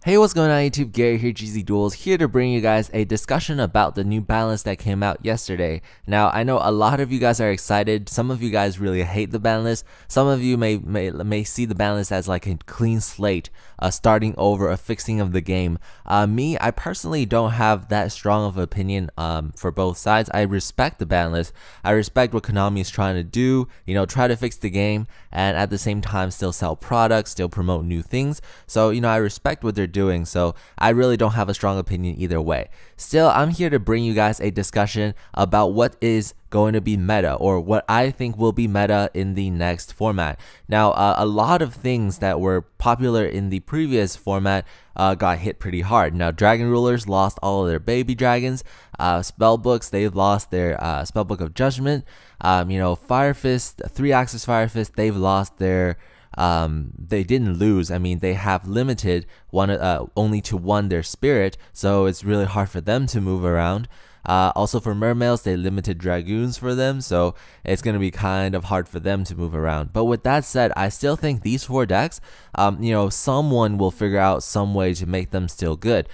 Hey, what's going on YouTube? Gary here, gzduel, here to bring you guys a discussion about the new balance that came out yesterday. Now, I know a lot of you guys are excited. Some of you guys really hate the ban list. Some of you may see the ban list as like a clean slate, starting over, a fixing of the game. I personally don't have that strong of an opinion for both sides. I respect the ban list. I respect what Konami is trying to do, try to fix the game and at the same time still sell products, still promote new things. So, I respect what they're doing, so I really don't have a strong opinion either way. Still, I'm here to bring you guys a discussion about what is going to be meta, or what I think will be meta in the next format. Now, a lot of things that were popular in the previous format got hit pretty hard. Now, Dragon Rulers lost all of their baby dragons. Spellbooks, they've lost their Spellbook of Judgment. Fire Fist, 3-axis Fire Fist, they've lost their they didn't lose. I mean, they have limited only to one their spirit, so it's really hard for them to move around. Also for Mermails, they limited Dragoons for them, so it's going to be kind of hard for them to move around. But with that said, I still think these 4 decks, someone will figure out some way to make them still good.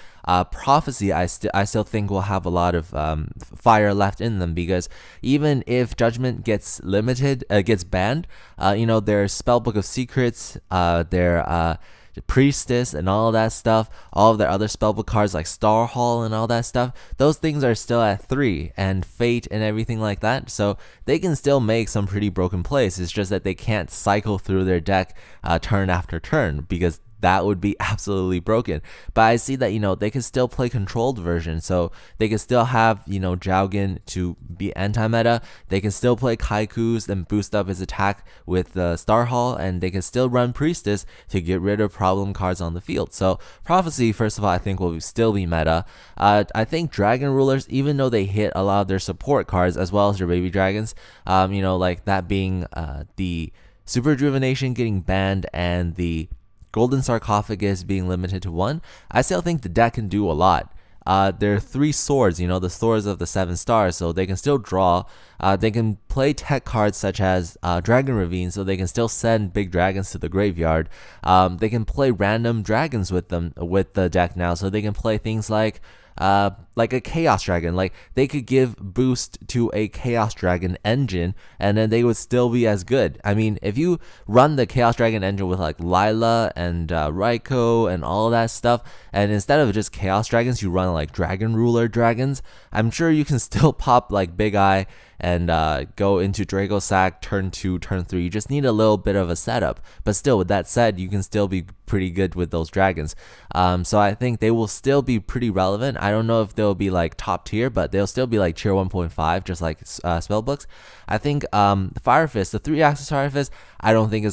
Prophecy, I still think will have a lot of fire left in them, because even if Judgment gets limited, gets banned, their Spellbook of Secrets, their Priestess and all of that stuff, all of their other spellbook cards like Star Hall and all that stuff, those things are still at 3, and Fate and everything like that, so they can still make some pretty broken plays. It's just that they can't cycle through their deck turn after turn, because that would be absolutely broken. But I see that, they can still play controlled version, so they can still have, Jowgen to be anti-meta. They can still play Kaiku's and boost up his attack with the Star Hall, and they can still run Priestess to get rid of problem cards on the field. So Prophecy, first of all, I think will still be meta. I think Dragon Rulers, even though they hit a lot of their support cards as well as their baby dragons, like that being the Super Rejuvenation getting banned and the Golden Sarcophagus being limited to 1, I still think the deck can do a lot. There are 3 swords, the swords of the 7 stars, so they can still draw. They can play tech cards such as Dragon Ravine, so they can still send big dragons to the graveyard. They can play random dragons with them, with the deck now, so they can play things like a Chaos Dragon. Like, they could give boost to a Chaos Dragon engine, and then they would still be as good. I mean, if you run the Chaos Dragon engine with like Lila and Raikou and all that stuff, and instead of just Chaos Dragons, you run like Dragon Ruler dragons, I'm sure you can still pop like Big Eye and go into Draco Sack turn 2, turn 3. You just need a little bit of a setup. But still, with that said, you can still be pretty good with those dragons. So I think they will still be pretty relevant. I don't know if they'll be like top tier, but they'll still be like tier 1.5, just like spellbooks. I think Fire Fist, the 3-axis Fire Fist, I don't think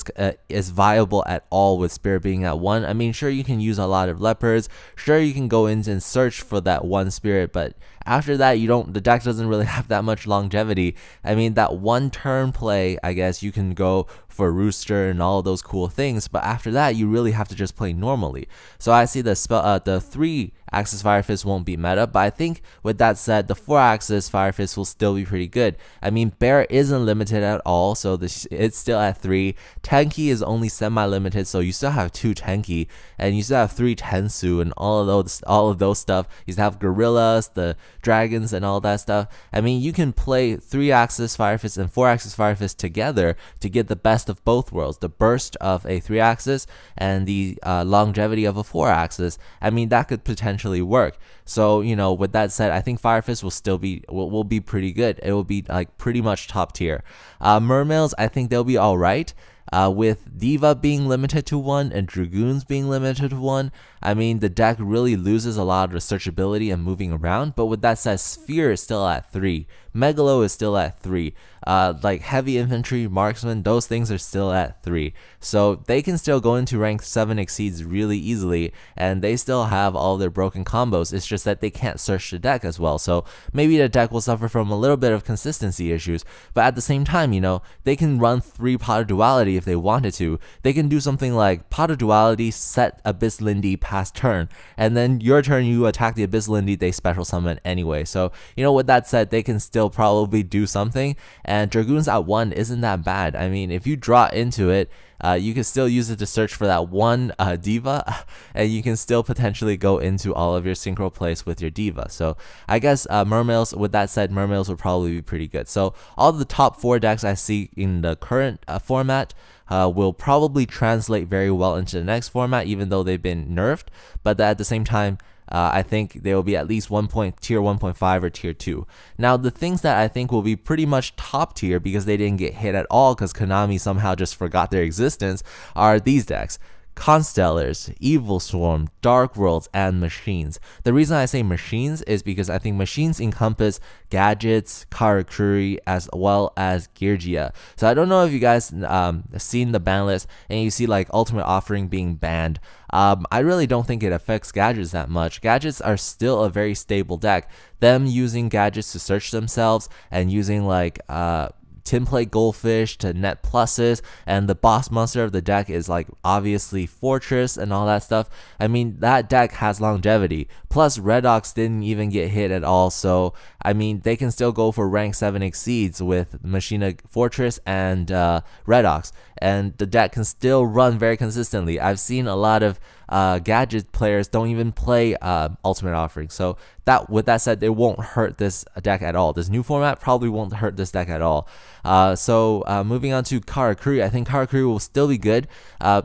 is viable at all with Spirit being at 1. I mean, sure, you can use a lot of leopards. Sure, you can go in and search for that 1 spirit, but after that, the deck doesn't really have that much longevity. I mean, that 1 turn play, I guess you can go for Rooster and all those cool things, but after that, you really have to just play normally. So I see the 3-axis Fire Fist won't be meta, but I think with that said, the 4-axis Fire Fist will still be pretty good. I mean, Bear isn't limited at all, so it's still at 3. Tenki is only semi-limited, so you still have 2 Tenki, and you still have 3 Tensu and all of those stuff. You still have Gorillas, the dragons, and all that stuff. I mean, you can play 3-axis Fire Fist and 4-axis Fire Fist together to get the best of both worlds, the burst of a 3-axis and the longevity of a 4-axis. I mean, that could potentially work. So, with that said, I think Fire Fist will still be will be pretty good. It will be like pretty much top tier. Mermails, I think they'll be all right. With Diva being limited to 1 and Dragoons being limited to 1, I mean, the deck really loses a lot of researchability and moving around. But with that said, Sphere is still at 3. Megalo is still at 3. Like Heavy Infantry, Marksman, those things are still at 3. So they can still go into rank 7 exceeds really easily, and they still have all their broken combos. It's just that they can't search the deck as well. So maybe the deck will suffer from a little bit of consistency issues. But at the same time, they can run 3 Pot of Duality if they wanted to. They can do something like Pot of Duality, set Abyss Lindy past turn, and then your turn you attack the Abyss Lindy, they special summon anyway. So, with that said, they can still probably do something. and Dragoons at 1 isn't that bad. I mean, if you draw into it, you can still use it to search for that one diva, and you can still potentially go into all of your synchro plays with your diva. So I guess Mermails, with that said, Mermails would probably be pretty good. So all the top 4 decks I see in the current format will probably translate very well into the next format, even though they've been nerfed. But at the same time, I think they will be at least tier 1.5 or tier 2. Now, the things that I think will be pretty much top tier because they didn't get hit at all because Konami somehow just forgot their existence are these decks. Constellars, Evil Swarm, Dark Worlds, and Machines. The reason I say Machines is because I think Machines encompass gadgets, Karakuri, as well as Geargia. So I don't know if you guys seen the ban list and you see like Ultimate Offering being banned. I really don't think it affects gadgets that much. Gadgets are still a very stable deck. Them using gadgets to search themselves and using like Tinplate Goldfish to net pluses, and the boss monster of the deck is like obviously Fortress and all that stuff. I mean, that deck has longevity. Plus, Redox didn't even get hit at all, so I mean, they can still go for rank 7 exceeds with Machina Fortress and Redox, and the deck can still run very consistently. I've seen a lot of gadget players don't even play Ultimate Offering. So with that said, it won't hurt this deck at all. This new format probably won't hurt this deck at all. Moving on to Karakuri, I think Karakuri will still be good,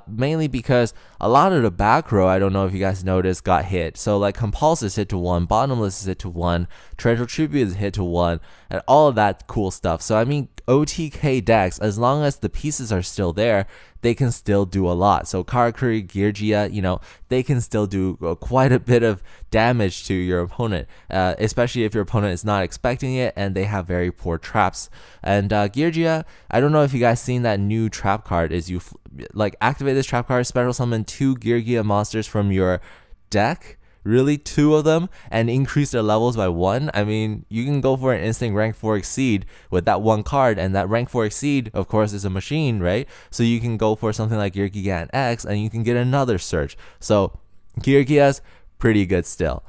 mainly because a lot of the back row, I don't know if you guys noticed, got hit. So like Compulse is hit to 1, Bottomless is hit to 1, Treasure Tribute is hit to 1, and all of that cool stuff. So I mean, OTK decks, as long as the pieces are still there, they can still do a lot. So Karakuri, Geargia, they can still do quite a bit of damage to your opponent, especially if your opponent is not expecting it and they have very poor traps. And Geargia, I don't know if you guys seen that new trap card, is you activate this trap card, special summon 2 Geargia monsters from your deck, really 2 of them, and increase their levels by 1. I mean, you can go for an instant rank 4 exceed with that one card, and that rank 4 exceed, of course, is a machine, right? So you can go for something like Gear Gigant X and you can get another search. So Gear Giga's pretty good still.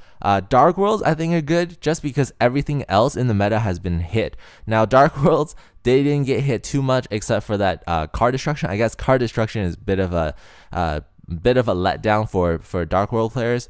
Dark Worlds I think are good just because everything else in the meta has been hit. Now Dark Worlds, they didn't get hit too much except for that card destruction. I guess card destruction is a bit of a letdown for Dark World players.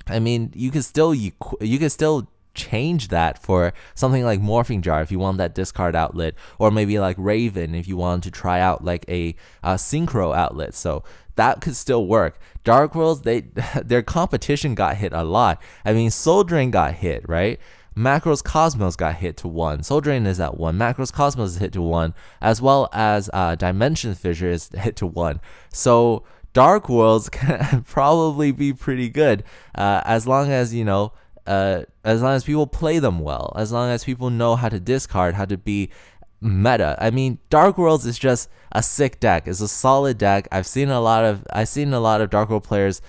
I mean, you can still change that for something like Morphing Jar if you want that discard outlet, or maybe like Raven if you want to try out like a synchro outlet. So that could still work. Dark Worlds, their competition got hit a lot. I mean, Soul Drain got hit, right? Macros Cosmos got hit to 1. Soul Drain is at 1. Macros Cosmos is hit to 1, as well as Dimension Fissure is hit to 1. So Dark Worlds can probably be pretty good, as long as as long as people play them well, as long as people know how to discard, how to be meta. I mean, Dark Worlds is just a sick deck. It's a solid deck. I've seen a lot of Dark World players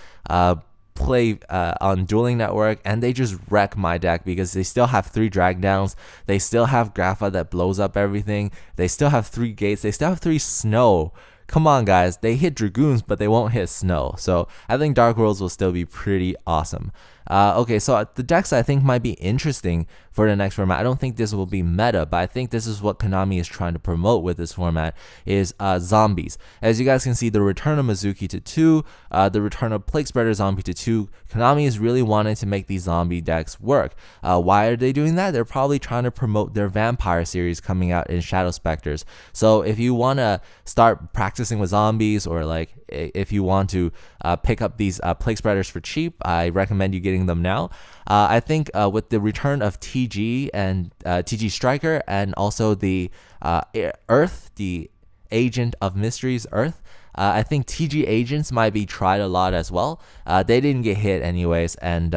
play on Dueling Network, and they just wreck my deck because they still have 3 drag downs, they still have Grapha that blows up everything, they still have 3 gates, they still have 3 snow. Come on, guys. They hit Dragoons, but they won't hit Snow. So I think Dark Worlds will still be pretty awesome. Okay, so the decks I think might be interesting for the next format. I don't think this will be meta, but I think this is what Konami is trying to promote with this format, is zombies. As you guys can see, the return of Mizuki to 2, the return of Plague Spreader Zombie to 2. Konami is really wanting to make these zombie decks work. Why are they doing that? They're probably trying to promote their Vampire series coming out in Shadow Specters. So if you want to start practicing with zombies, or like if you want to pick up these Plague Spreaders for cheap, I recommend you getting them now. I think with the return of TG and TG Striker, and also the Earth, the Agent of Mysteries Earth, I think TG Agents might be tried a lot as well. They didn't get hit anyways, and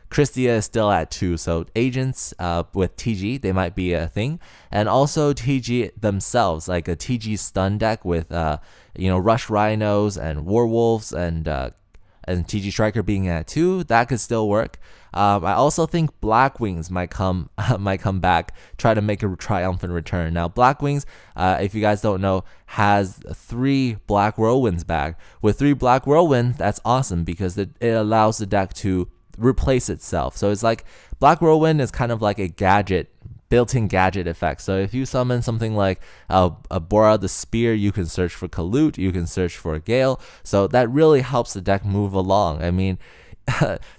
Christia is still at 2, so Agents with TG, they might be a thing. And also TG themselves, like a TG stun deck with Rush Rhinos and Warwolves and TG Striker being at 2, that could still work. I also think Black Wings might come back, try to make a triumphant return. Now, Black Wings, if you guys don't know, has 3 Black Whirlwinds back. With 3 Black Whirlwinds, that's awesome because it allows the deck to replace itself. So it's like Black Whirlwind is kind of like a gadget built-in gadget effects. So if you summon something like Bora the Spear, you can search for Kalut, you can search for Gale. So that really helps the deck move along. I mean,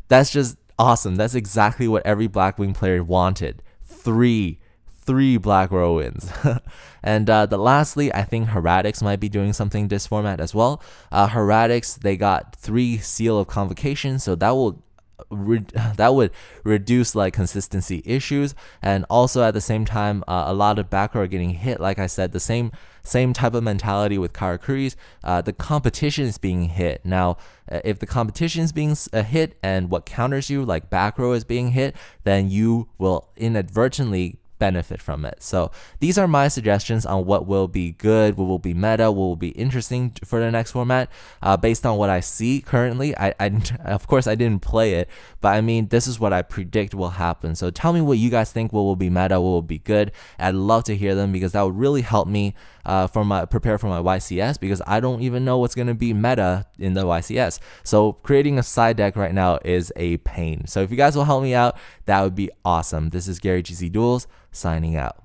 that's just awesome. That's exactly what every Blackwing player wanted. Three Black Whirlwinds. And lastly, I think Heretics might be doing something this format as well. Heretics, they got 3 Seal of Convocation, so that would reduce like consistency issues, and also at the same time a lot of back row are getting hit. Like I said, the same type of mentality with Karakuris. The competition is being hit. Now if the competition is being hit and what counters you, like back row, is being hit, then you will inadvertently benefit from it. So these are my suggestions on what will be good, what will be meta, what will be interesting for the next format, based on what I see currently. I of course I didn't play it, but I mean, this is what I predict will happen. So tell me what you guys think, what will be meta, what will be good. I'd love to hear them, because that would really help me prepare for my YCS, because I don't even know what's going to be meta in the YCS. So creating a side deck right now is a pain. So if you guys will help me out, that would be awesome. This is Gary gzduels signing out.